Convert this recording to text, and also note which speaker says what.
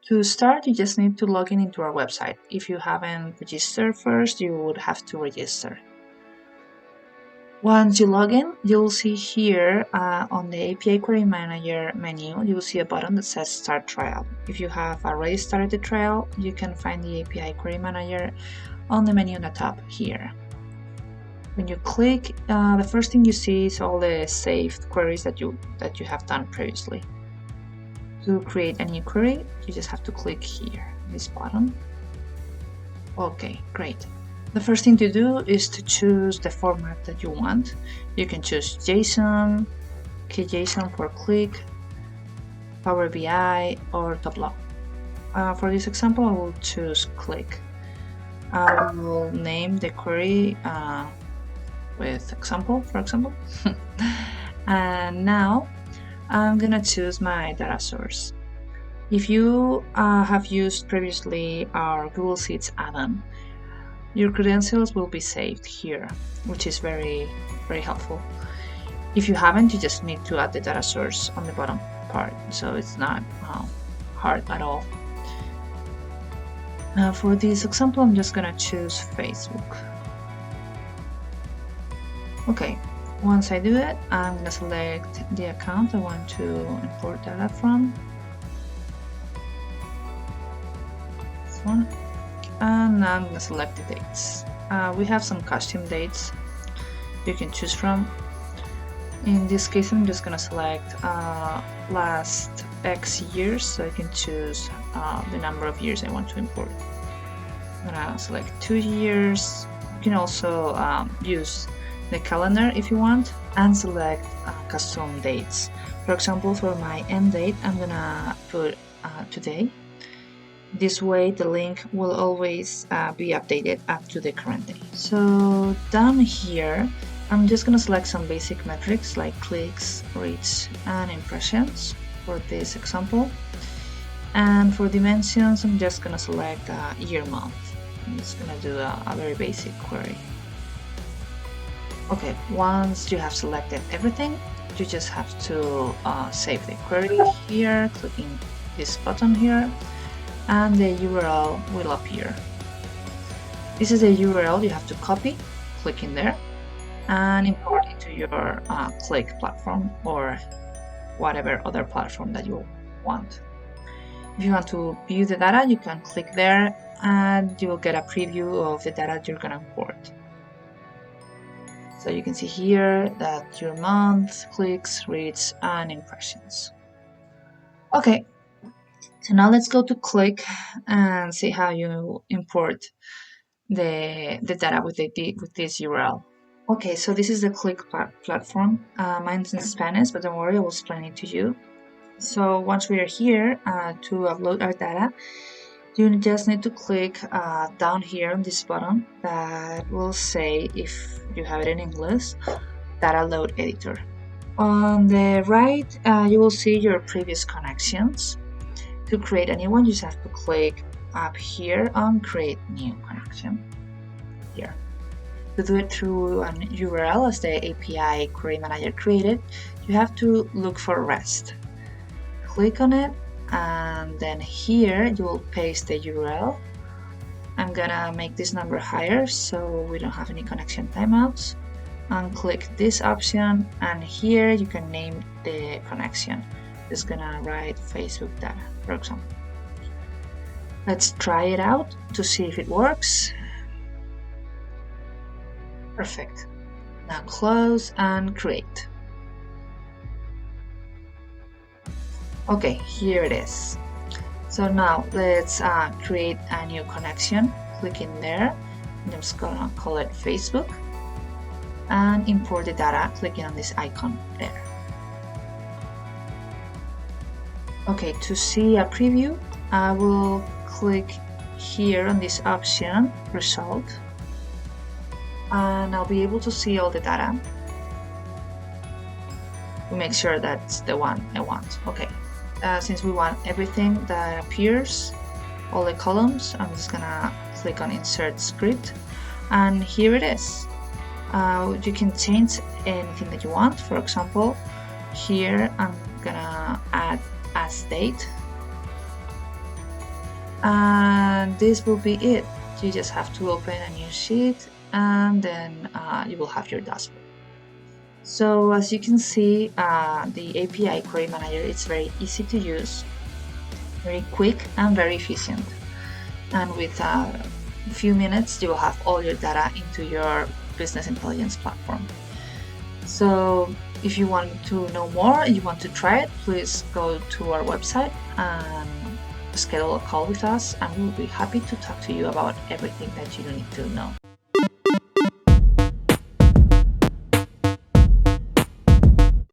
Speaker 1: To start, you just need to log in into our website. If you haven't registered first, you would have to register. Once you log in, you'll see here on the API Query Manager menu, you'll see a button that says Start Trial. If you have already started the trial, you can find the API Query Manager on the menu on the top here. When you click, the first thing you see is all the saved queries that you have done previously. To create a new query, you just have to click here, this button. Okay, great. The first thing to do is to choose the format that you want. You can choose JSON, JSON for Qlik, PowerBI, or Tableau. For this example, I will choose Qlik. I will name the query with example, for example. And now I'm gonna choose my data source. If you have used previously our Google Sheets add-on, your credentials will be saved here, which is very, very helpful. If you haven't, you just need to add the data source on the bottom part, so it's not hard at all. Now for this example, I'm just gonna choose Facebook. Okay, once I do it, I'm gonna select the account I want to import data from. This one. And now I'm going to select the dates. We have some custom dates you can choose from. In this case, I'm just going to select last X years, so I can choose the number of years I want to import. I'm going to select 2 years. You can also use the calendar if you want, and select custom dates. For example, for my end date, I'm going to put today. This way, the link will always be updated up to the current day. So down here, I'm just going to select some basic metrics like clicks, reach, and impressions for this example. And for dimensions, I'm just going to select year month. I'm just going to do a very basic query. Okay, once you have selected everything, you just have to save the query here, clicking this button here, and the URL will appear. This is a URL you have to copy, click in there, and import it to your Qlik platform or whatever other platform that you want. If you want to view the data, you can click there and you will get a preview of the data you're going to import. So you can see here that your month, clicks, reads, and impressions. Okay. So now let's go to Qlik and see how you import the data with this URL. Okay, so this is the Qlik platform. Mine's in Spanish, but don't worry, I will explain it to you. So once we are here to upload our data, you just need to click down here on this button that will say, if you have it in English, Data Load Editor. On the right, you will see your previous connections. To create a new one, you just have to click up here on Create New Connection here. To do it through an URL as the API Query Manager created, you have to look for REST. Click on it, and then here you will paste the URL. I'm gonna make this number higher so we don't have any connection timeouts. And click this option, and here you can name the connection. It's gonna write Facebook data, for example. Let's try it out to see if it works. Perfect. Now close and create. Okay, here it is. So now let's create a new connection. Click in there. I'm just gonna call it Facebook and import the data, clicking on this icon there. Okay, to see a preview, I will click here on this option, Result, and I'll be able to see all the data. We make sure that's the one I want. Okay, since we want everything that appears, all the columns, I'm just gonna click on Insert Script, and here it is. You can change anything that you want. For example, here I'm gonna add as date, And this will be it. You just have to open a new sheet, and then you will have your dashboard. So as you can see, the API Query Manager is very easy to use, very quick and very efficient. And with a few minutes, you will have all your data into your business intelligence platform. So if you want to know more, you want to try it, please go to our website and schedule a call with us, and we'll be happy to talk to you about everything that you need to know.